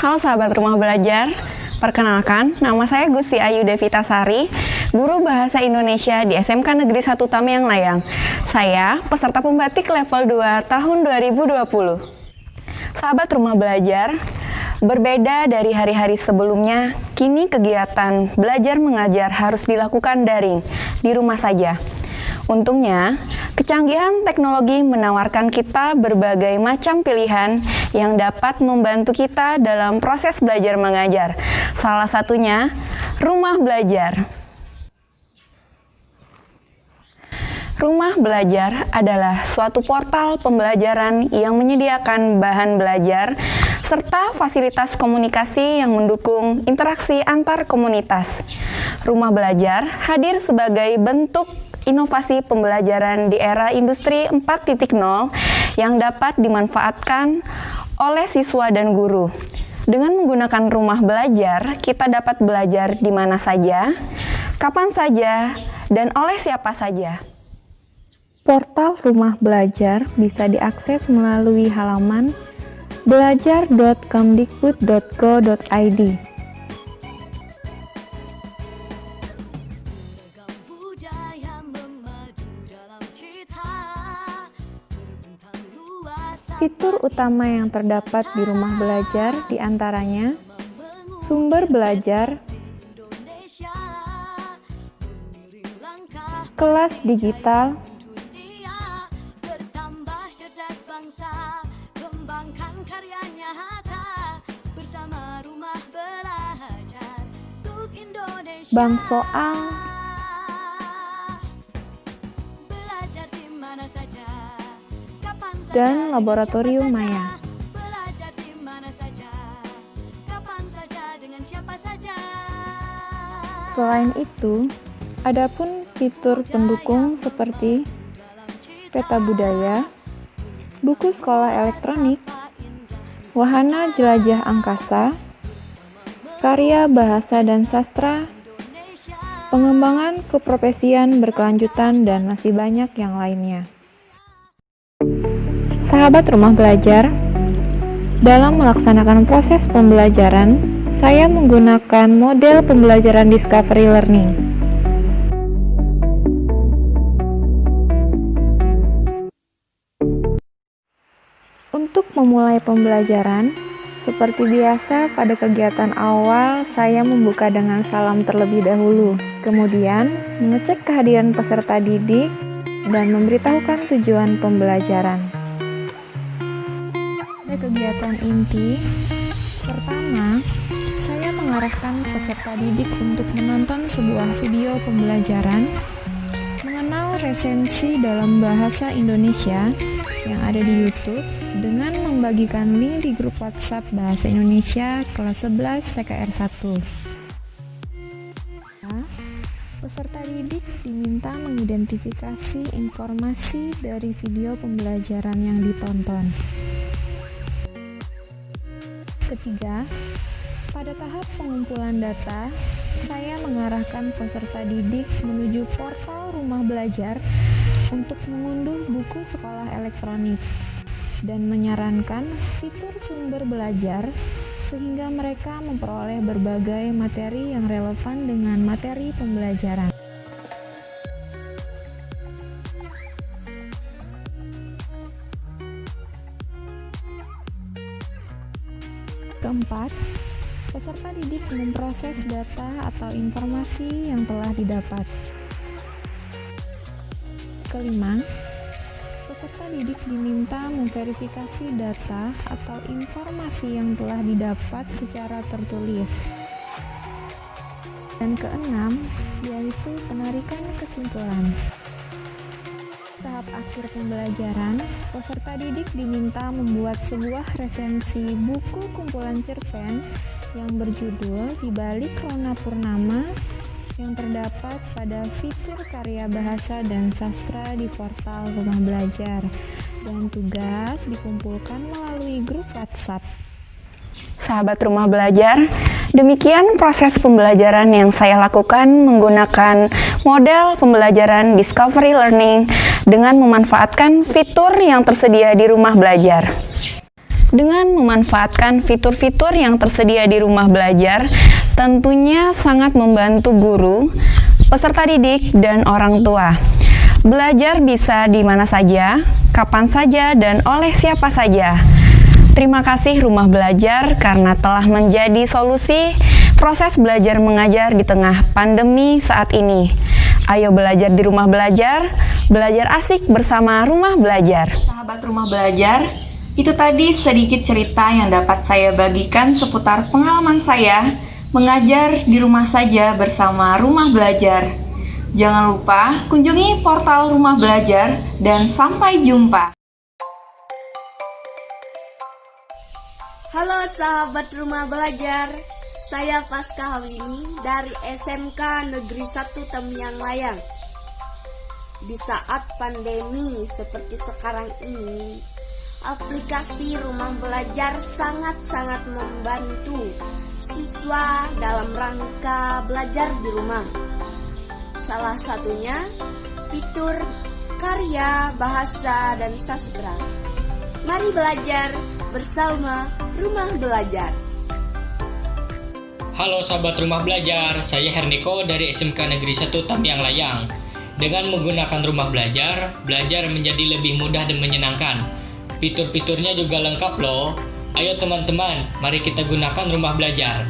Halo sahabat Rumah Belajar, perkenalkan nama saya Gusti Ayu Devita Sari, Guru Bahasa Indonesia di SMK Negeri 1 Tamiang Layang. Saya peserta pembatik level 2 tahun 2020. Sahabat Rumah Belajar, berbeda dari hari-hari sebelumnya, kini kegiatan belajar mengajar harus dilakukan daring, di rumah saja. Untungnya, kecanggihan teknologi menawarkan kita berbagai macam pilihan yang dapat membantu kita dalam proses belajar mengajar. Salah satunya, Rumah Belajar. Rumah Belajar adalah suatu portal pembelajaran yang menyediakan bahan belajar serta fasilitas komunikasi yang mendukung interaksi antar komunitas. Rumah Belajar hadir sebagai bentuk inovasi pembelajaran di era industri 4.0 yang dapat dimanfaatkan oleh siswa dan guru. Dengan menggunakan Rumah Belajar, kita dapat belajar di mana saja, kapan saja, dan oleh siapa saja. Portal Rumah Belajar bisa diakses melalui halaman belajar.kemdikbud.go.id. Fitur utama yang terdapat di Rumah Belajar diantaranya sumber belajar, kelas digital, bank soal, dan laboratorium maya. Selain itu, adapun fitur pendukung seperti peta budaya, buku sekolah elektronik, wahana jelajah angkasa, karya bahasa dan sastra, pengembangan keprofesian berkelanjutan, dan masih banyak yang lainnya. Sahabat Rumah Belajar, dalam melaksanakan proses pembelajaran, saya menggunakan model pembelajaran Discovery Learning. Untuk memulai pembelajaran, seperti biasa pada kegiatan awal, saya membuka dengan salam terlebih dahulu. Kemudian, mengecek kehadiran peserta didik dan memberitahukan tujuan pembelajaran. Kegiatan inti pertama, saya mengarahkan peserta didik untuk menonton sebuah video pembelajaran mengenal resensi dalam bahasa Indonesia yang ada di YouTube dengan membagikan link di grup WhatsApp Bahasa Indonesia kelas 11 TKR 1. Peserta didik diminta mengidentifikasi informasi dari video pembelajaran yang ditonton. Ketiga, pada tahap pengumpulan data, saya mengarahkan peserta didik menuju portal Rumah Belajar untuk mengunduh buku sekolah elektronik dan menyarankan fitur sumber belajar sehingga mereka memperoleh berbagai materi yang relevan dengan materi pembelajaran. Keempat, peserta didik memproses data atau informasi yang telah didapat. Kelima, peserta didik diminta memverifikasi data atau informasi yang telah didapat secara tertulis. Dan keenam, yaitu penarikan kesimpulan. Tahap akhir pembelajaran, peserta didik diminta membuat sebuah resensi buku kumpulan cerpen yang berjudul Di Balik Rona Purnama yang terdapat pada fitur karya bahasa dan sastra di portal Rumah Belajar, dan tugas dikumpulkan melalui grup WhatsApp. Sahabat Rumah Belajar, demikian proses pembelajaran yang saya lakukan menggunakan model pembelajaran Discovery Learning dengan memanfaatkan fitur yang tersedia di Rumah Belajar. Dengan memanfaatkan fitur-fitur yang tersedia di rumah belajar, tentunya sangat membantu guru, peserta didik, dan orang tua. Belajar bisa di mana saja, kapan saja, dan oleh siapa saja. Terima kasih Rumah Belajar karena telah menjadi solusi proses belajar mengajar di tengah pandemi saat ini. Ayo belajar di Rumah Belajar asik bersama Rumah Belajar. Sahabat Rumah Belajar, itu tadi sedikit cerita yang dapat saya bagikan seputar pengalaman saya mengajar di rumah saja bersama Rumah Belajar. Jangan lupa kunjungi portal Rumah Belajar dan sampai jumpa. Halo sahabat Rumah Belajar, saya Pasca Hawini dari SMK Negeri 1 Temyang Layang. Di saat pandemi seperti sekarang ini, aplikasi Rumah Belajar sangat-sangat membantu siswa dalam rangka belajar di rumah. Salah satunya fitur karya, bahasa, dan sastra. Mari belajar bersama Rumah Belajar. Halo sahabat Rumah Belajar, saya Herniko dari SMK Negeri 1 Temyang Layang. Dengan menggunakan Rumah Belajar, belajar menjadi lebih mudah dan menyenangkan. Fitur-fiturnya juga lengkap loh. Ayo teman-teman, mari kita gunakan Rumah Belajar.